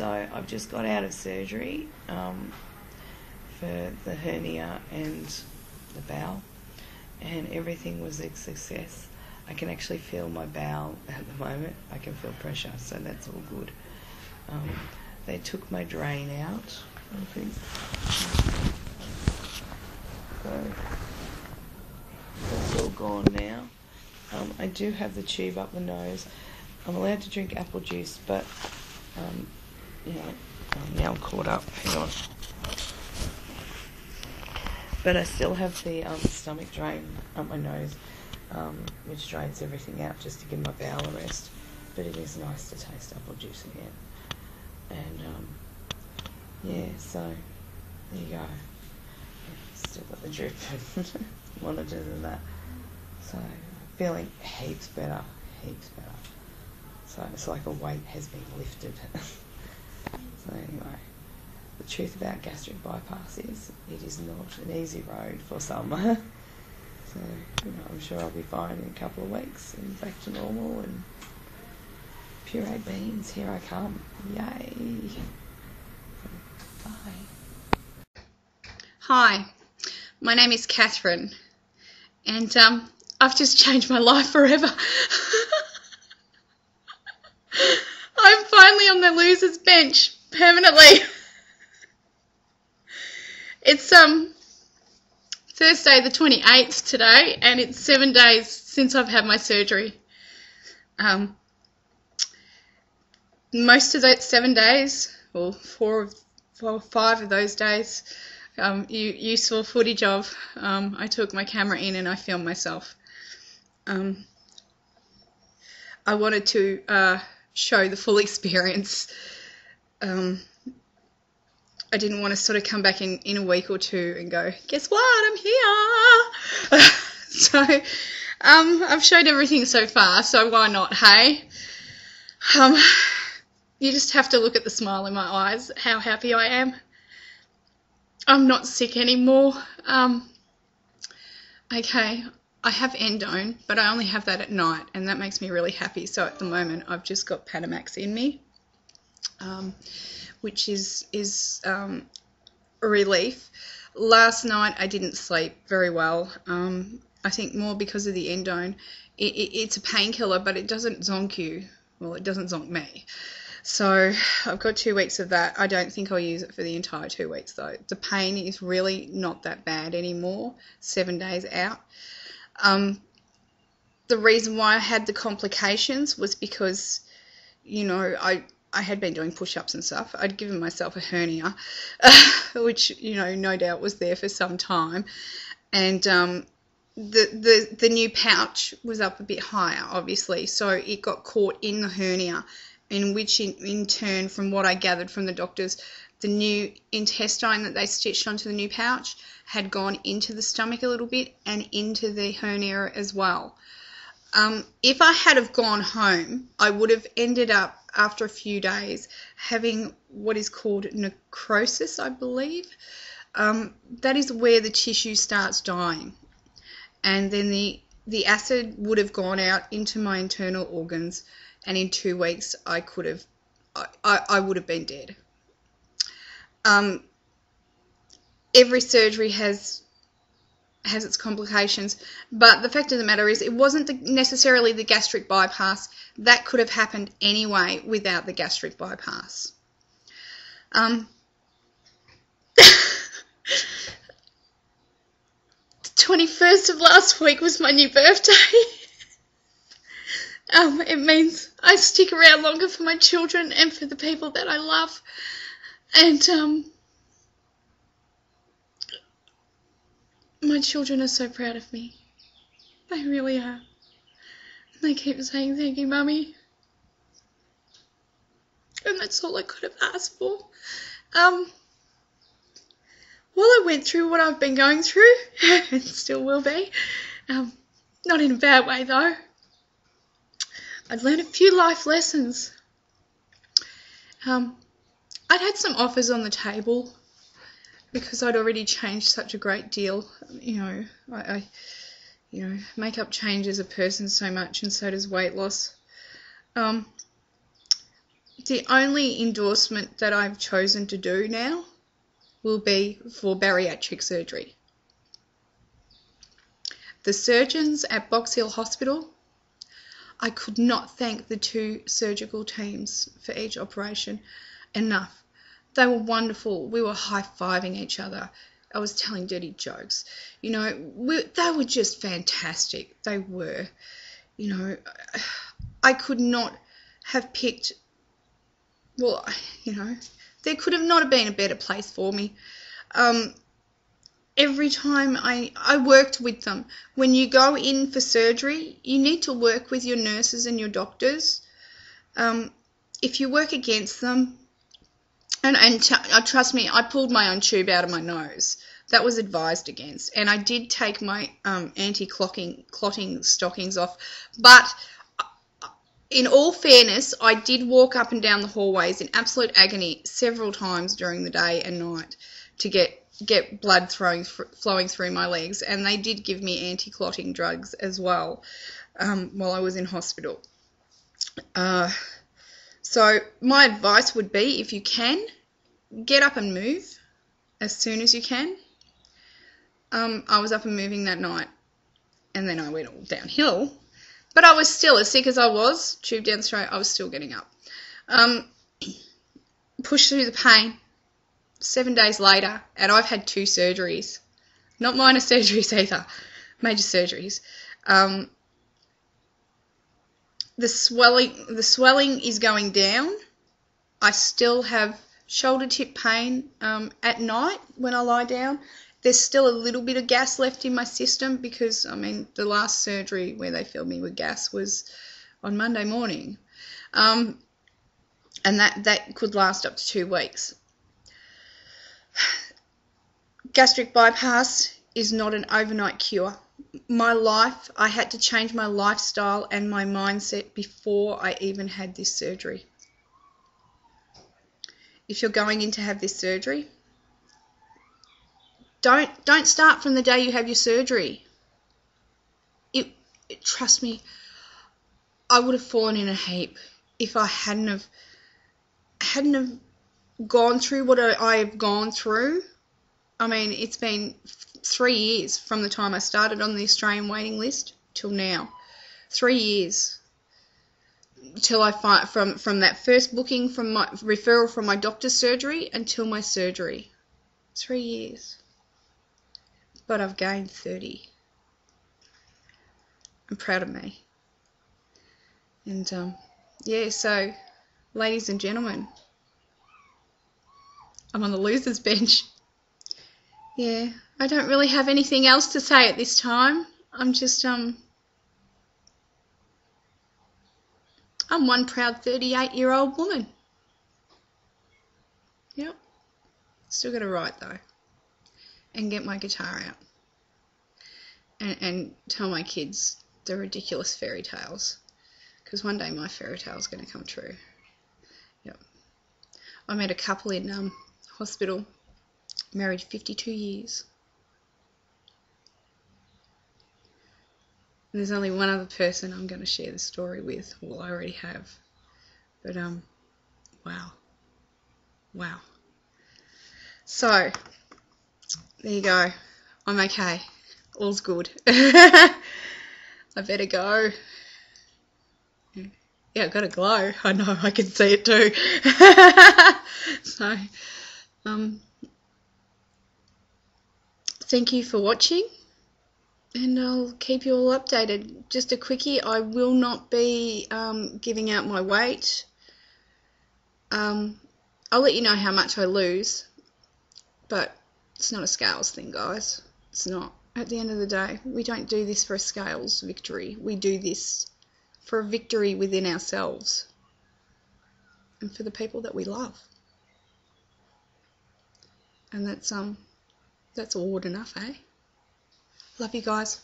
So I've just got out of surgery for the hernia and the bowel, and everything was a success. I can actually feel my bowel at the moment. I can feel pressure, so that's all good. They took my drain out, I think. So that's all gone now. I do have the tube up the nose. I'm allowed to drink apple juice, but now I'm caught up. Hang on. But I still have the stomach drain up my nose, which drains everything out just to give my bowel a rest. But it is nice to taste apple juice again. And so there you go. Still got the drip and monitors and that. So feeling heaps better. So it's like a weight has been lifted. So anyway, the truth about gastric bypass is it is not an easy road for some. So I'm sure I'll be fine in a couple of weeks and back to normal. And pureed beans, here I come. Yay. Bye. Hi, my name is Catherine, and I've just changed my life forever. I'm finally on the loser's bench permanently. It's Thursday the 28th today, and it's 7 days since I've had my surgery. Most of those 7 days, or 4 or 5 of those days, you saw footage of. I took my camera in and I filmed myself. I wanted to show the full experience. I didn't want to sort of come back in a week or two and go, guess what, I'm here. So I've showed everything so far, so why not, hey? You just have to look at the smile in my eyes, how happy I am. I'm not sick anymore. Okay, I have endone, but I only have that at night, and that makes me really happy. So at the moment, I've just got Panamax in me, which is a relief. Last night, I didn't sleep very well. I think more because of the endone. It's a painkiller, but it doesn't zonk you. Well, it doesn't zonk me. So I've got 2 weeks of that. I don't think I'll use it for the entire 2 weeks, though. The pain is really not that bad anymore, 7 days out. The reason why I had the complications was because, I had been doing push-ups and stuff. I'd given myself a hernia, which, no doubt was there for some time. And the new pouch was up a bit higher, obviously, so it got caught in the hernia, in which in turn, from what I gathered from the doctors, the new intestine that they stitched onto the new pouch had gone into the stomach a little bit and into the hernia as well. If I had have gone home, I would have ended up, after a few days, having what is called necrosis, I believe. That is where the tissue starts dying. And then the acid would have gone out into my internal organs, and in 2 weeks I would have been dead. Every surgery has its complications, but the fact of the matter is it wasn't necessarily the gastric bypass. That could have happened anyway without the gastric bypass. The 21st of last week was my new birthday. It means I stick around longer for my children and for the people that I love. And my children are so proud of me. They really are. They keep saying, thank you, Mummy. And that's all I could have asked for. While I went through what I've been going through, and still will be, not in a bad way though, I'd learned a few life lessons. I'd had some offers on the table because I'd already changed such a great deal. Makeup changes a person so much, and so does weight loss. The only endorsement that I've chosen to do now will be for bariatric surgery. The surgeons at Box Hill Hospital, I could not thank the 2 surgical teams for each operation enough. They were wonderful. We were high-fiving each other. I was telling dirty jokes. You know, they were just fantastic. They were. You know, I could not have picked, well, you know, there could have not been a better place for me. Every time I worked with them. When you go in for surgery, you need to work with your nurses and your doctors. If you work against them, and trust me, I pulled my own tube out of my nose. That was advised against. And I did take my clotting stockings off. But in all fairness, I did walk up and down the hallways in absolute agony several times during the day and night to get blood flowing through my legs. And they did give me anti-clotting drugs as well while I was in hospital. So my advice would be, if you can, get up and move as soon as you can. I was up and moving that night, and then I went all downhill. But I was still, as sick as I was, tube down the throat, I was still getting up. Pushed through the pain. 7 days later, and I've had 2 surgeries. Not minor surgeries either, major surgeries. The swelling is going down. I still have shoulder tip pain at night when I lie down. There's still a little bit of gas left in my system because, I mean, the last surgery where they filled me with gas was on Monday morning. And that could last up to 2 weeks. Gastric bypass is not an overnight cure. My life, I had to change my lifestyle and my mindset before I even had this surgery. If you're going in to have this surgery, don't start from the day you have your surgery. Trust me, I would have fallen in a heap if I hadn't have gone through what I have gone through. I mean, it's been 3 years from the time I started on the Australian waiting list till now. 3 years till I find from that first booking, from my referral from my doctor's surgery until my surgery. 3 years. But I've gained 30. I'm proud of me. And yeah, so ladies and gentlemen, I'm on the losers bench. Yeah, I don't really have anything else to say at this time. I'm just I'm one proud 38-year-old woman. Yep. Still got to write though. And get my guitar out. And tell my kids the ridiculous fairy tales. Because one day my fairy tale's going to come true. Yep. I met a couple in hospital, married 52 years. And there's only one other person I'm going to share the story with. Well, I already have. But, wow. Wow. So, there you go. I'm okay. All's good. I better go. Yeah, I've got a glow. I know, I can see it too. So, thank you for watching, and I'll keep you all updated. Just a quickie, I will not be giving out my weight. I'll let you know how much I lose, but it's not a scales thing, guys. It's not. At the end of the day, we don't do this for a scales victory. We do this for a victory within ourselves and for the people that we love. And that's award enough, eh? Love you guys.